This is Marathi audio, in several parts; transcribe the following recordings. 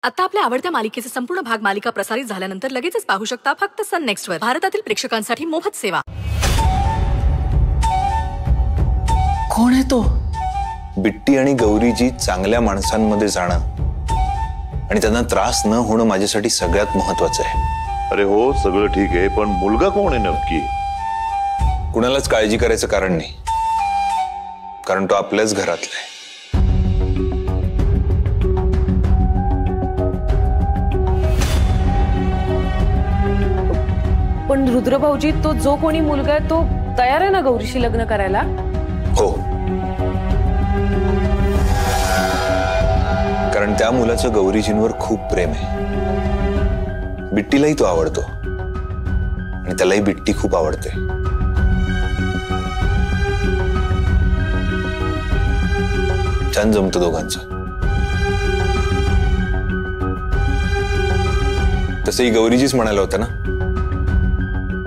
आता आपल्या आवडत्या मालिकेचे संपूर्ण भाग मालिका प्रसारित झाल्यानंतर लगेचच पाहू शकता फक्त सन नेक्स्ट वर. भारतातील प्रेक्षकांसाठी मोफत सेवा. कोण आहे तो? बिट्टी आणि गौरीजी चांगल्या माणसांमध्ये जाणं आणि त्यांना त्रास न होणं माझ्यासाठी सगळ्यात महत्वाचं आहे. अरे हो, सगळं ठीक आहे, पण मुलगा कोण आहे नक्की? कुणालाच काळजी करायचं कारण नाही, कारण तो आपल्याच घरातला आहे. पण रुद्र भाऊजी, तो जो कोणी मुलगा आहे तो तयार आहे ना गौरीशी लग्न करायला? हो, कारण त्या मुलाचं गौरीजींवर खूप प्रेम आहे. बिट्टीलाही तो आवडतो आणि त्यालाही बिट्टी खूप आवडते. छान जमतं दोघांचं. तसंही गौरीजीच म्हणाला होता ना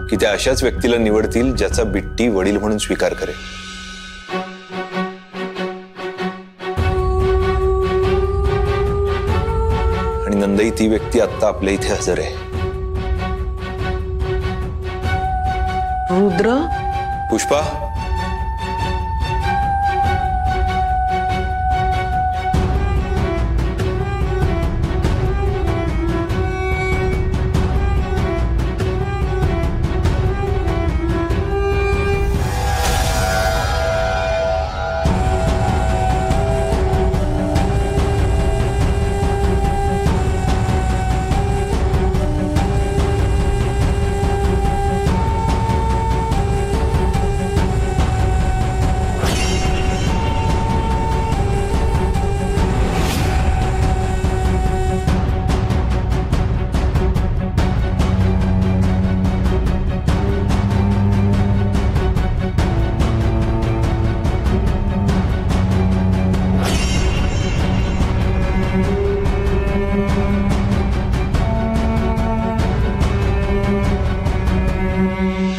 की त्या अशाच व्यक्तीला निवडतील ज्याचा बिट्टी वडील म्हणून स्वीकार करेल. आणि नंदाई ती व्यक्ती आता आपल्या इथे हजर आहे. रुद्र, पुष्पा,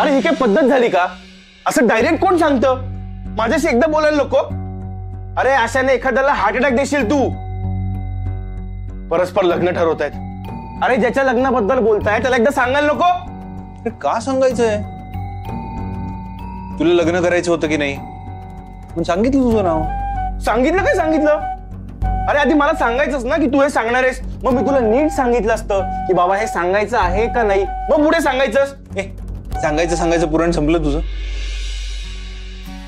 अरे ही काय पद्धत झाली का? असं डायरेक्ट कोण सांगतं? माझ्याशी एकदा बोलायला नको. अरे अशाने एखाद्याला हार्ट अटॅक देशील तू. परस्पर लग्न ठरवतायत. अरे ज्याच्या लग्नाबद्दल बोलताय त्याला एकदा सांगायला नको? का सांगायचंय? तुला लग्न करायचं होतं की नाही? पण सांगितलं तुझं नाव. सांगितलं काय सांगितलं? अरे आधी मला सांगायचंच ना की तू हे सांगणार आहेस. मग मी तुला नीट सांगितलं असतं की बाबा हे सांगायचं आहे का नाही, मग पुढे सांगायचंस. सांगायचं पुराण संपलं तुझं.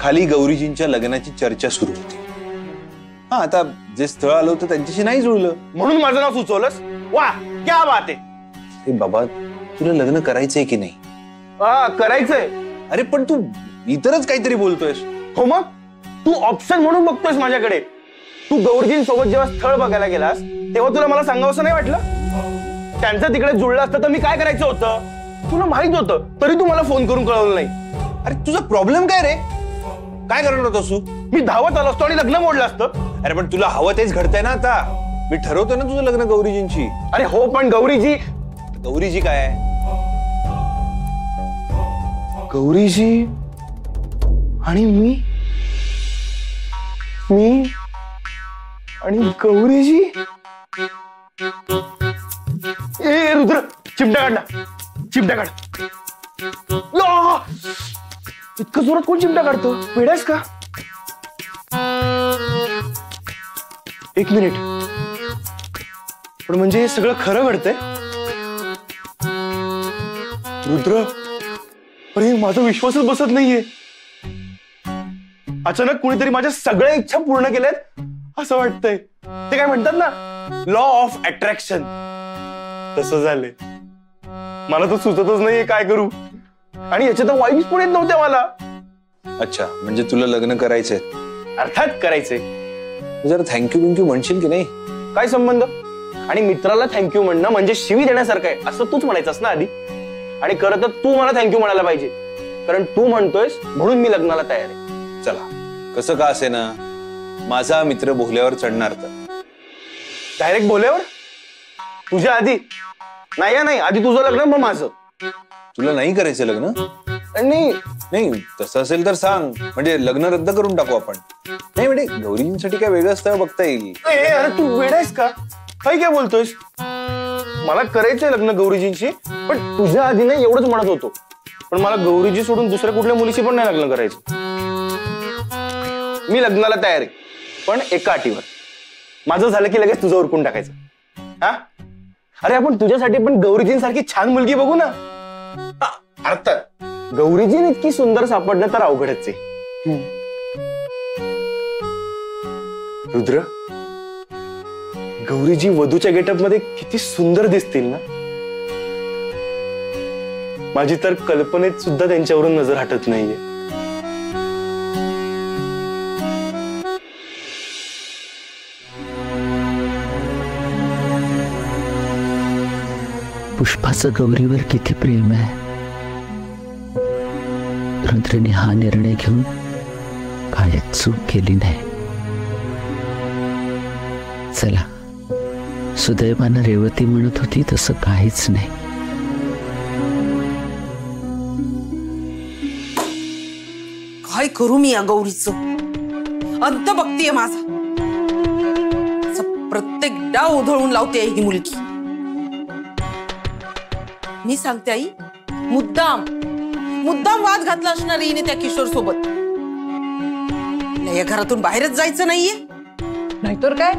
खाली गौरीजींच्या लग्नाची चर्चा सुरू होती. हा, आता जे स्थळ आलं होतं त्यांच्याशी नाही जुळलं म्हणून माझं नाव सुचवलंस. वा, क्या बात आहे. बाबा, तुला लग्न करायचंय की नाही? हा, करायचंय. अरे पण तू इतरच काहीतरी बोलतोयस. हो, मग तू ऑप्शन म्हणून बघतोयस माझ्याकडे. तू गौरीजींसोबत जेव्हा स्थळ बघायला गेलास तेव्हा तुला मला सांगावंसं नाही वाटलं? त्यांचं तिकडे जुळलं असतं तर मी काय करायचं होतं तुला माहित होतं, तरी तू मला फोन करून कळवलं नाही. अरे तुझा प्रॉब्लेम काय रे? काय करणार होतास तू? मी धावत आलो असतो आणि लग्न मोडलं असतं. अरे पण तुला हवं तेच घडतंय ना आता. मी ठरवतोय ना तुझं लग्न गौरीजींची. अरे हो, पण गौरीजी काय आहे? गौरीजी आणि मी आणि गौरीजी. ए रुद्र, चिमटा काढ ना. चिमटा काढ. इतकं जोरात कोण चिमटा काढतो? वेडायस का? एक मिनिट, पण म्हणजे हे सगळं खरं घडतंय? रुद्र, अरे माझा विश्वासच बसत नाहीये. अचानक कुणीतरी माझ्या सगळ्या इच्छा पूर्ण केल्यात असं वाटतंय. ते काय म्हणतात ना, लॉ ऑफ अट्रॅक्शन, तसं झालंय. मला तर सुचतच नाहीये काय करू. आणि याच्यात वाईब्स पण येत नव्हत्या मला. अच्छा, म्हणजे तुला लग्न करायचंय? अर्थात करायचंय. जरा थँक्यू म्हणशील की नाही? काय संबंध? आणि मित्राला थँक्यू म्हणणं म्हणजे शिवी देण्यासारखं आहे असं तूच म्हणायचंस ना आधी. आणि खरं तर तू मला थँक्यू म्हणायला पाहिजे, कारण तू म्हणतोयस म्हणून मी लग्नाला तयार आहे. चला, कसं का असे ना, माझा मित्र बोहल्यावर चढणार तर. डायरेक्ट बोहल्यावर? तुझ्या आधी? नाही, आधी तुझं लग्न मग माझं. तुला नाही करायचं लग्न? नाही, तसं असेल तर सांग, म्हणजे लग्न रद्द करून टाकू आपण. नाही म्हणजे गौरींसाठी काय वेगळं स्थळ बघता येईल. अरे तू वेडायस का? काही काय बोलतोयस? मला करायचंय लग्न गौरीजींशी, पण तुझ्या आधी नाही एवढंच म्हणत होतो. पण मला गौरीजी सोडून दुसऱ्या कुठल्या मुलीशी पण नाही लग्न करायचं. मी लग्नाला तयार आहे, पण एका अटीवर. माझं झालं की लगेच तुझं उरकून टाकायचं. हा, अरे आपण तुझ्यासाठी पण गौरीजींसारखी छान मुलगी बघू ना. अर्थात गौरीजी इतकी सुंदर सापडणं तर अवघडच आहे. रुद्र, गौरीजी वधूच्या गेटअप मध्ये किती सुंदर दिसतील ना. माझी तर कल्पनेत सुद्धा त्यांच्यावरून नजर हटत नाहीये. पुष्पाचं गौरीवर किती प्रेम आहे. रुद्रने हा निर्णय घेऊन काय चूक केली नाही. चला, सुदैवानं रेवती म्हणत होती तसं काहीच नाही. काय करू मी या गौरीचं? अंत बघतीये माझा. प्रत्येक डाव उधळून लावते ही मुलगी. मी सांगते आई, मुद्दाम वाद घातला असणार हिने त्या किशोर सोबत. या घरातून बाहेरच जायचं नाहीये. नाहीतर काय,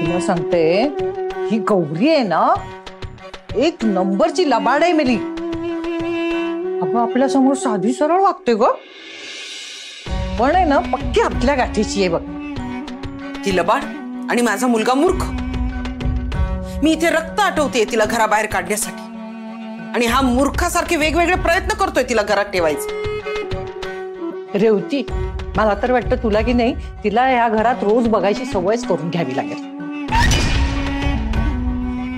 तुला सांगते ही गौरी आहे ना, एक नंबरची लबाड आहे मेली. अगं आपल्या समोर साधी सरळ वागते ग, पण आहे ना पक्की आपल्या गाठीची आहे बघ. ती लबाड आणि माझा मुलगा मूर्ख. मी इथे रक्त आटवते तिला घराबाहेर काढण्यासाठी, आणि हा मूर्खासारखे वेगवेगळे प्रयत्न करतोय तिला घरात ठेवायचं. रेवती, मला तर वाटतं तुला की नाही तिला या घरात रोज बघायची सवयच करून घ्यावी लागेल.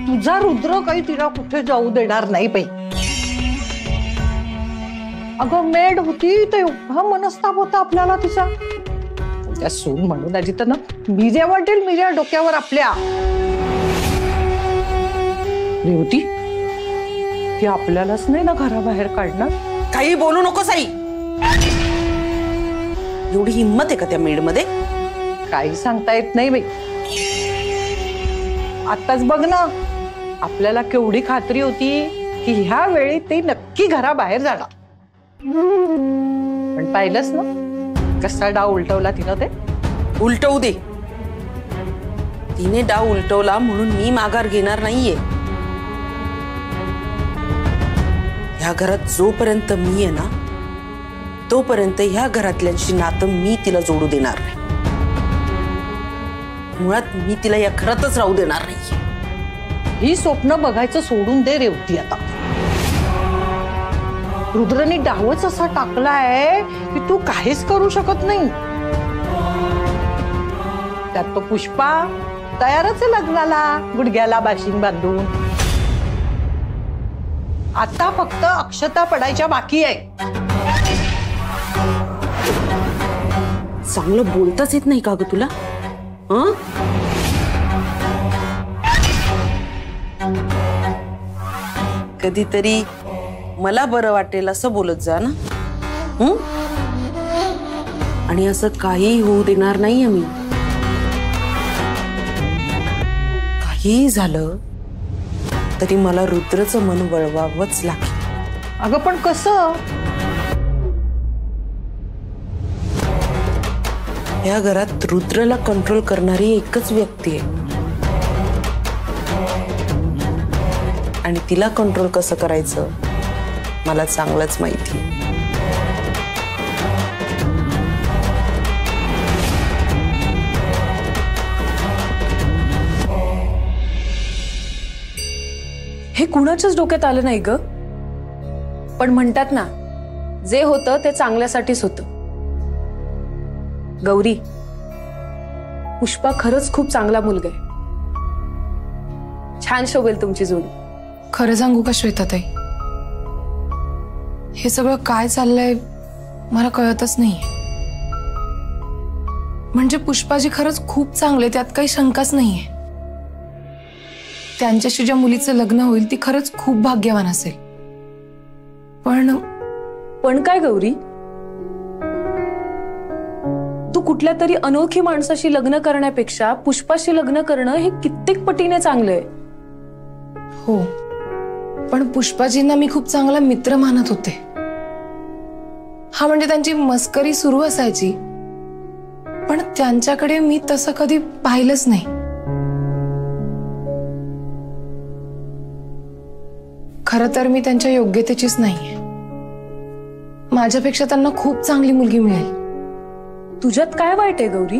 तुझा रुद्र काही तिला कुठे जाऊ देणार नाही बाई. अगं मेड होती तर एवढा मनस्ताप होता आपल्याला तिचा. त्या सून म्हणून आजी तर ना मिऱ्या वाटेल, मिऱ्या डोक्यावर आपल्या. रेवती, ती आपल्यालाच नाही ना घराबाहेर काढणार. काही बोलू नकोस आई. एवढी हिंमत आहे का त्या मेड मध्ये? काही सांगता येत नाही बाई. आताच बघ ना, आपल्याला केवढी खात्री होती की ह्या वेळी ते नक्की घराबाहेर जाणार. पण पाहिलंच ना कसा डाव उलटवला तिनं. ते उलटवू दे. तिने डाव उलटवला म्हणून मी माघार घेणार नाहीये. ह्या घरात जोपर्यंत मी आहे ना, तोपर्यंत ह्या घरातल्यांशी नातं मी तिला जोडू देणार नाही. मुळात मी तिला या घरातच राहू देणार नाहीये. ही स्वप्न बघायचं सोडून दे रेवती आता. रुद्रनी डावच असा टाकलाय की तू काहीच करू शकत नाही. त्यात तो पुष्पा तयारच आहे लग्नाला, गुडघ्याला बाशिंग बांधून. आता फक्त अक्षता पडायच्या बाकी आहे. चांगलं बोलताच येत नाही का ग तुला? कधीतरी मला बरं वाटेल असं बोलत जा ना. आणि असं काही होऊ देणार नाहीये मी. काही झालं तरी मला रुद्रचं मन वळवावंच लागेल. अगं पण कसं? या घरात रुद्रला कंट्रोल करणारी एकच व्यक्ती आहे, आणि तिला कंट्रोल कसं करायचं मला चांगलंच माहिती आहे. हे कुणाच्याच डोक्यात आलं नाही ग. पण म्हणतात ना, जे होतं ते चांगल्यासाठीच होतं. गौरी, पुष्पा खरंच खूप चांगला मुलगा आहे. छान शोभेल तुमची जोडी. खरं सांगू का श्वेताताई, हे सगळं काय चाललंय मला कळतच नाहीये. म्हणजे पुष्पाजी खरंच खूप चांगले, त्यात काही शंकाच नाहीये. त्यांच्याशी ज्या मुलीचं लग्न होईल ती खरंच खूप भाग्यवान असेल. पण काय गौरी, तू कुठल्या तरी अनोळखी माणसाशी लग्न करण्यापेक्षा पुष्पाशी लग्न करणं हे कित्येक पटीने चांगलंय. हो, पण पुष्पाजींना मी खूप चांगला मित्र मानत होते. हा म्हणजे त्यांची मस्करी सुरू असायची, पण त्यांच्याकडे मी तसं कधी पाहिलंच नाही. खरं तर मी त्यांच्या योग्यतेचीच नाहीये. माझ्यापेक्षा त्यांना खूप चांगली मुलगी मिळेल. तुझ्यात काय वाईट आहे गौरी?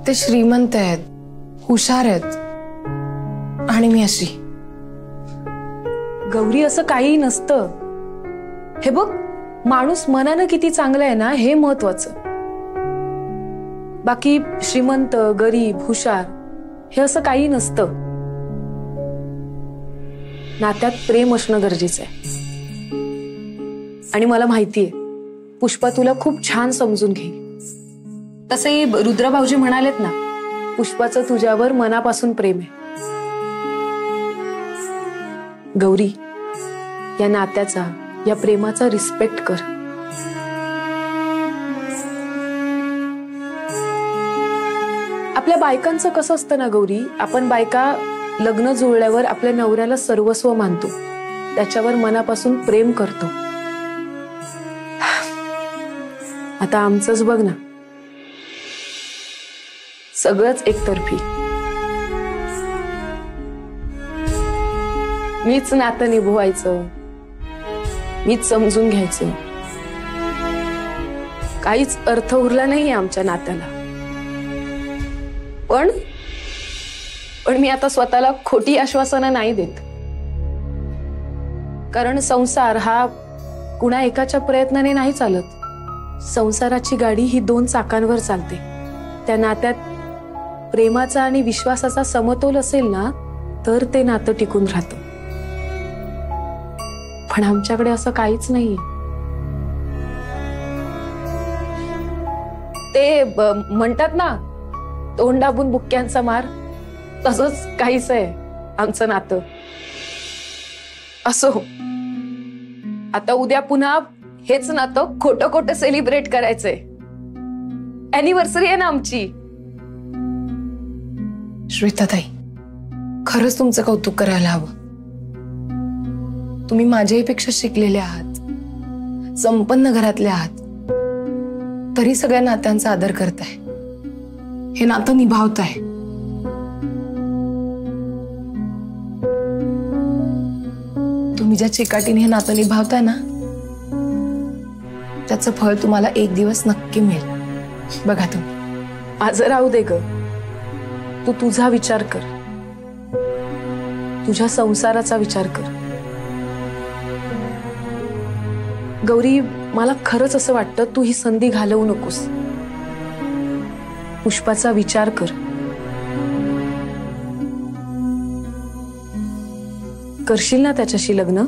ते श्रीमंत आहेत, हुशार आहेत, आणि मी अशी. गौरी, असं काही नसतं. हे बघ, माणूस मनानं किती चांगला आहे ना हे महत्वाचं. बाकी श्रीमंत, गरीब, हुशार हे असं काही नसतं. नात्यात प्रेम असणं गरजेचं आहे. आणि मला माहितीये पुष्पा तुला खूप छान समजून घेईल. तसंही रुद्र भाऊजी म्हणालेत ना, पुष्पाचं तुझ्यावर मनापासून प्रेम आहे. गौरी, या नात्याचा, या प्रेमाचा रिस्पेक्ट कर. आपल्या बायकांचं कसं असतं ना गौरी, आपण बायका लग्न जुळल्यावर आपल्या नवऱ्याला सर्वस्व मानतो, त्याच्यावर मनापासून प्रेम करतो. आता आमचंच बघ ना, सगळंच एकतर्फी. मीच नातं निभवायचं, मीच समजून घ्यायचं. काहीच अर्थ उरला नाहीये आमच्या नात्याला. पण मी आता स्वतःला खोटी आश्वासनं नाही देत. कारण संसार हा कुणा एकाच्या प्रयत्नाने नाही चालत. संसाराची गाडी ही 2 चाकांवर चालते. त्या नात्यात प्रेमाचा आणि विश्वासाचा समतोल असेल ना तर ते नातं टिकून राहतं. पण आमच्याकडे असं काहीच नाहीये. ते म्हणतात ना, तोंड दाबून बुक्क्यांचा मार, तसंच काहीच आहे आमचं नातं. असो, आता उद्या पुन्हा हेच नातं खोटं खोटं सेलिब्रेट करायचंय. अॅनिव्हर्सरी आहे ना आमची. श्वेताताई, खरंच तुमचं कौतुक करायला हवं. तुम्ही माझ्याहीपेक्षा शिकलेले आहात, संपन्न घरातले आहात, तरी सगळ्या नात्यांचा आदर करताय, हे नातं निभावताय. तुम्ही ज्या चिकाटीने हे नातं निभावताय ना, त्याचं फळ तुम्हाला एक दिवस नक्की मिळेल. बघा तुम्ही. माझं राहू दे ग, तू तुझा विचार कर, तुझ्या संसाराचा विचार कर. गौरी, मला खरंच असं वाटतं तू ही संधी घालवू नकोस. पुष्पाचा विचार कर. करशील ना त्याच्याशी लग्न?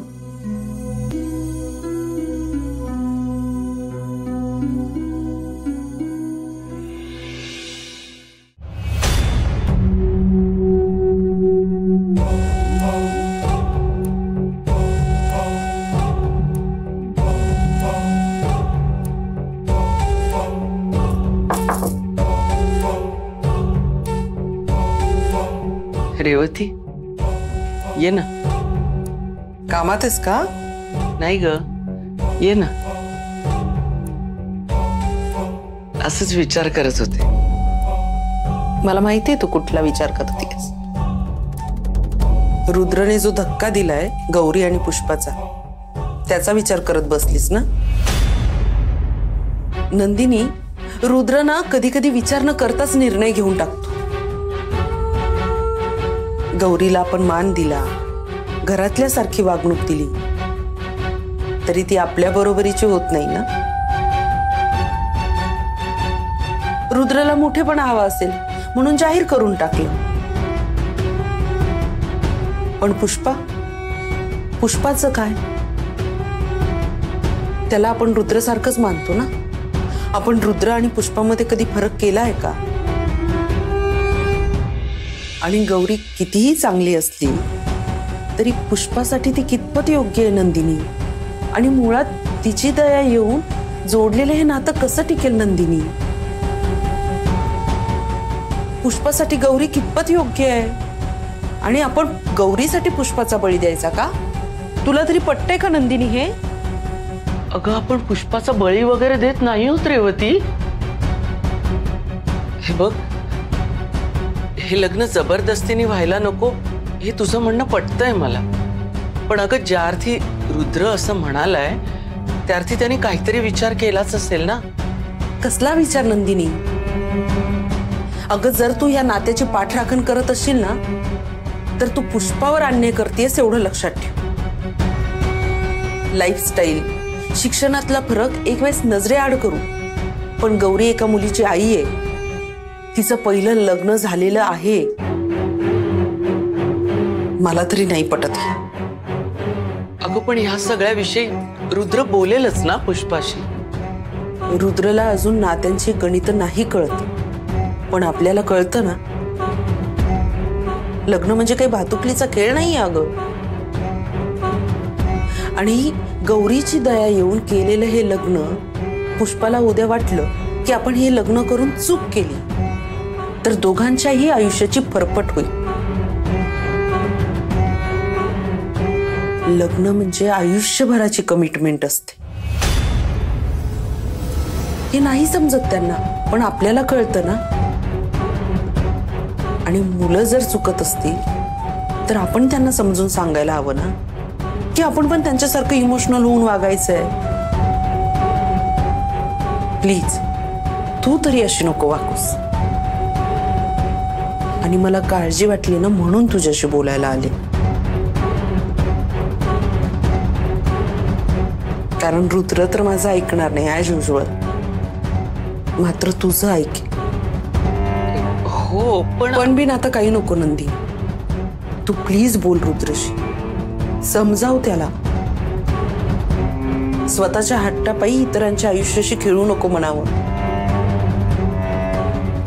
रेवती, ये ना. कामात आहेस का? नाही ग, ये ना. असंच विचार करत होते. मला माहितीये तू कुठला विचार करतेस. रुद्रने जो धक्का दिलाय गौरी आणि पुष्पाचा, त्याचा विचार करत बसलीस ना. नंदिनी, रुद्र ना कधी कधी विचार न करताच निर्णय घेऊन टाकतो. गौरीला आपण मान दिला, घरातल्या सारखी वागणूक दिली, तरी ती आपल्या बरोबरीची होत नाही ना. रुद्रला मोठेपणा हवा असेल म्हणून जाहीर करून टाकलं. पण पुष्पाचं काय? त्याला आपण रुद्रसारखंच मानतो ना. आपण रुद्र आणि पुष्पामध्ये कधी फरक केला आहे का? आणि गौरी कितीही चांगली असली तरी पुष्पासाठी ती कितपत योग्य आहे नंदिनी? आणि मुळात तिची दया येऊन जोडलेलं हे नातं कसं टिकेल नंदिनी? पुष्पासाठी गौरी कितपत योग्य आहे आणि आपण गौरीसाठी पुष्पाचा बळी द्यायचा का? तुला तरी पटतंय का नंदिनी हे? अगं आपण पुष्पाचा बळी वगैरे देत नाही होत रेवती. हे बघ, हे लग्न जबरदस्तीने व्हायला नको हे तुझं म्हणणं पटतंय मला. पण अगं ज्या अर्थी रुद्र असं म्हणालाय त्या अर्थी त्याने काहीतरी विचार केलाच असेल ना. कसला विचार नंदिनी? अगं जर तू या नात्याची पाठराखण करत असशील ना तर तू पुष्पावर अन्याय करतेस एवढं लक्षात ठेव. लाईफस्टाईल, शिक्षणातला फरक एक वेळेस नजरेआड करू, पण गौरी एका मुलीची आई आहे. तिचं पहिलं लग्न झालेलं आहे. मला तरी नाही पटत. अगं पण ह्या सगळ्या विषयी रुद्र बोलेलच ना पुष्पाशी. रुद्रला अजून नात्यांची गणित नाही कळत, पण आपल्याला कळतं ना. लग्न म्हणजे काही भातुकलीचा खेळ नाही अगं. आणि गौरीची दया येऊन केलेलं हे लग्न पुष्पाला उद्या वाटलं की आपण हे लग्न करून चूक केली तर दोघांच्याही आयुष्याची फरफट होईल. लग्न म्हणजे आयुष्यभराची कमिटमेंट असते. हे नाही समजत त्यांना, पण आपल्याला कळतं ना. आणि मुलं जर चुकत असतील तर आपण त्यांना समजून सांगायला हवं ना की आपण पण त्यांच्यासारखं इमोशनल होऊन वागायचंय. प्लीज तू तरी अशी नको वागूस. आणि मला काळजी वाटली ना म्हणून तुझ्याशी बोलायला आले. कारण रुद्र तर माझं ऐकणार नाही ॲज युजुअल, मात्र तुझं ऐक. हो पण बिन आता काही नको नंदी. तू प्लीज बोल रुद्रशी, समजाव त्याला. स्वतःच्या हट्टापायी इतरांच्या आयुष्याशी खेळू नको म्हणावं.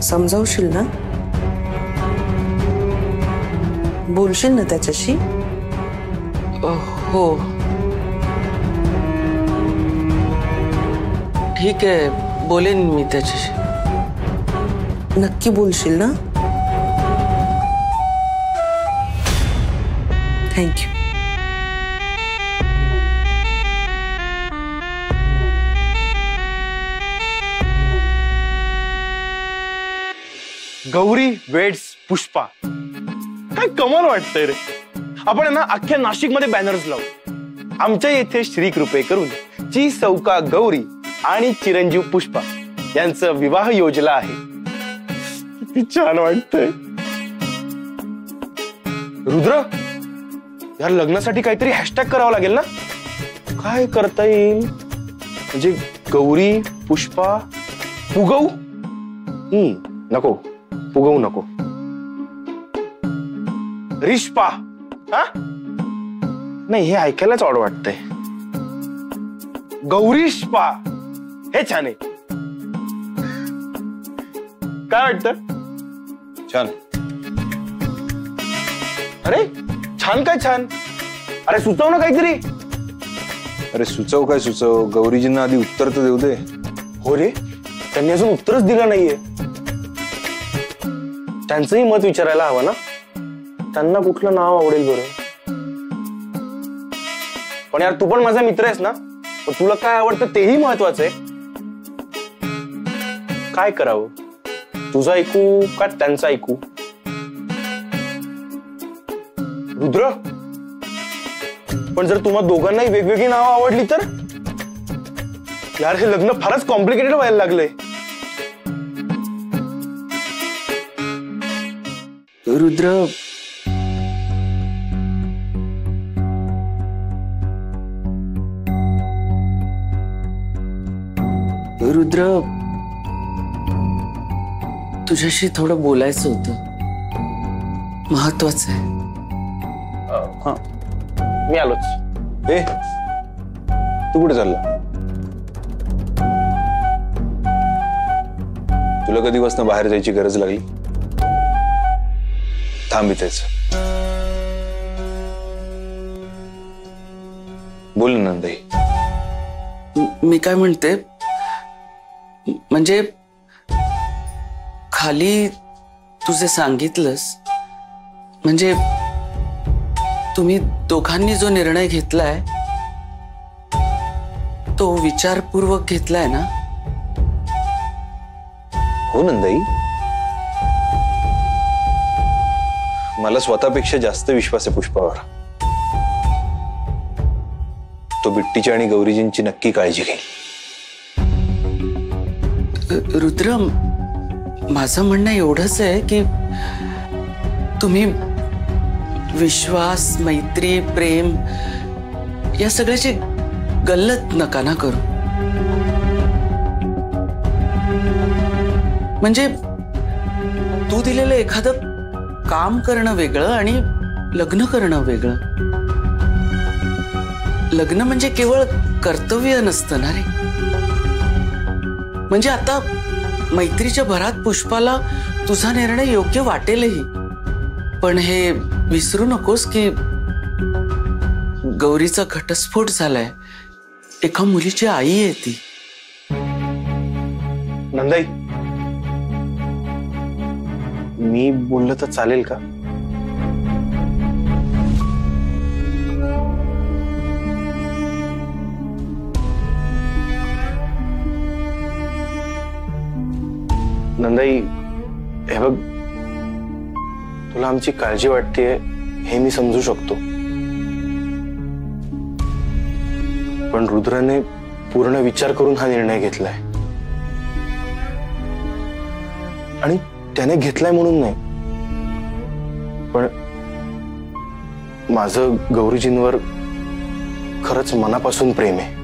समजावशील ना? बोलशील ना त्याच्याशी? हो ठीक आहे, बोलेन मी त्याच्याशी. नक्की बोलशील ना? थँक्यू. गौरी वेड्स पुष्पा, काय कमाल वाटतंय रे. आपण ना अख्ख्या नाशिक मध्ये बॅनर्स लावू. आमच्या येथे श्री कृपे करून ची सौका गौरी आणि चिरंजीव पुष्पा यांचं विवाह योजला आहे. किती छान वाटतंय. रुद्र, या लग्नासाठी काहीतरी हॅशटॅग करावं लागेल ना. काय करता येईल म्हणजे गौरी पुष्पा पुगऊ? नको, पुगऊ नको. रिष्पा? हा नाही, हे ऐकायलाच ऑड वाटतंय. गौरीष्पा हे छान आहे. काय वाटतं? छान. अरे छान काय छान? अरे सुचव ना काहीतरी. अरे सुचव काय सुचव, गौरीजींना आधी उत्तर तर देऊ दे. हो रे, त्यांनी अजून उत्तरच दिलं नाहीये. त्यांचंही मत विचारायला हवं ना. त्यांना कुठलं नाव आवडेल बरं? पण यार तू पण माझा मित्र आहेस ना, पण तुला काय आवडतं तेही महत्वाचं आहे. काय करावं, तुझं ऐकू का त्यांचं ऐकू? रुद्र, पण जर तुम्हा दोघांनाही वेगवेगळी नावं आवडली तर? यार हे लग्न फारच कॉम्प्लिकेटेड व्हायला लागलंय. रुद्र, रुद्र तुझ्याशी थोडं बोलायचं होतं, महत्वाचं आहे. हा, मी आलोच. ए, तू कुठे चालला? तुला कधीपासून बाहेर जायची गरज लागली? थांब इथेच. बोल नंदाई. मी काय म्हणते, म्हणजे खाली तुझे सांगितलंस, म्हणजे तुम्ही दोघांनी जो निर्णय घेतलाय तो विचारपूर्वक घेतलाय ना? हो नंदाई, मला स्वतःपेक्षा जास्त विश्वास आहे पुष्पावर. तो बिट्टीची आणि गौरीजींची नक्की काळजी घेईल. रुद्र, माझं म्हणणं एवढंच आहे की तुम्ही विश्वास, मैत्री, प्रेम या सगळ्याची गल्लत नका ना करू. म्हणजे तू दिलेलं एखादं काम करणं वेगळं आणि लग्न करणं वेगळं. लग्न म्हणजे केवळ कर्तव्य नसतं ना रे. म्हणजे आता मैत्रीच्या भरात पुष्पाला तुझा निर्णय योग्य वाटेलही, पण हे विसरू नकोस की गौरीचा घटस्फोट झालाय. एका मुलीची आई आहे ती. नंदाई, मी बोललं तर चालेल का? नंदाई, हे बघ, तुला आमची काळजी वाटतेय हे मी समजू शकतो, पण रुद्राने पूर्ण विचार करून हा निर्णय घेतलाय. आणि त्याने घेतलाय म्हणून नाही, पण माझं गौरीजींवर खरंच मनापासून प्रेम आहे.